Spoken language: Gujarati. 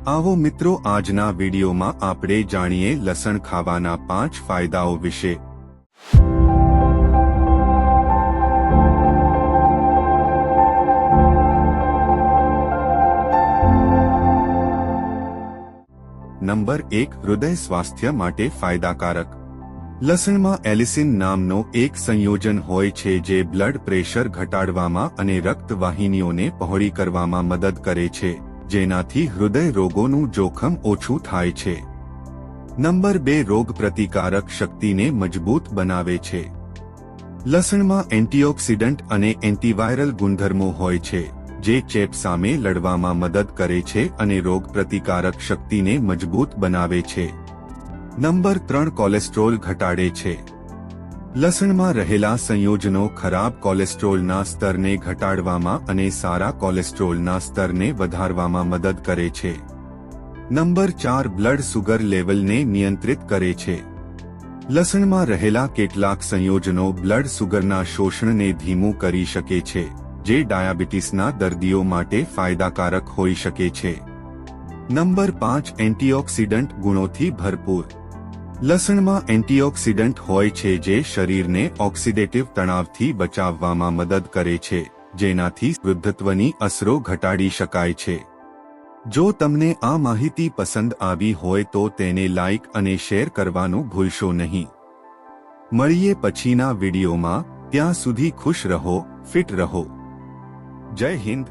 આવો મિત્રો, આજના વિડીયોમાં આપણે જાણીએ લસણ ખાવાના 5 ફાયદાઓ વિશે। નંબર 1, હૃદય સ્વાસ્થ્ય માટે ફાયદાકારક। લસણમાં એલિસિન નામનો એક સંયોજન હોય છે જે બ્લડ પ્રેશર ઘટાડવામાં અને રક્તવાહિનીઓને પહોળી કરવામાં મદદ કરે છે, જેનાથી હૃદય રોગોનું જોખમ ઓછું થાય છે। નંબર 2, રોગપ્રતિકારક શક્તિને મજબૂત બનાવે છે। લસણમાં એન્ટીઓક્સિડન્ટ અને એન્ટીવાયરલ ગુણધર્મો હોય છે, જે ચેપ સામે લડવામાં મદદ કરે છે અને રોગપ્રતિકારક શક્તિને મજબૂત બનાવે છે। નંબર 3, કોલેસ્ટ્રોલ ઘટાડે છે। લસણમાં રહેલા સંયોજનો ખરાબ કોલેસ્ટ્રોલના સ્તરને ઘટાડવામાં અને સારા કોલેસ્ટ્રોલના સ્તરને વધારવામાં મદદ કરે છે। નંબર 4, બ્લડ સુગર લેવલને નિયંત્રિત કરે છે। લસણમાં રહેલા કેટલાક સંયોજનો બ્લડ સુગરના શોષણને ધીમું કરી શકે છે, જે ડાયાબિટીસના દર્દીઓ માટે ફાયદાકારક હોઈ શકે છે। નંબર 5, એન્ટીઓક્સિડન્ટ ગુણોથી ભરપૂર। લસણમાં એન્ટીઓક્સિડન્ટ હોય છે જે શરીરને ઓક્સિડેટિવ તણાવથી બચાવવામાં મદદ કરે છે, જેનાથી વૃદ્ધત્વની અસરો ઘટાડી શકાય છે। જો તમને આ માહિતી પસંદ આવી હોય તો તેને લાઇક અને શેર કરવાનું ભૂલશો નહીં। મળીએ પછીના વિડીયોમાં, ત્યાં સુધી ખુશ રહો, ફિટ રહો। જય હિન્દ।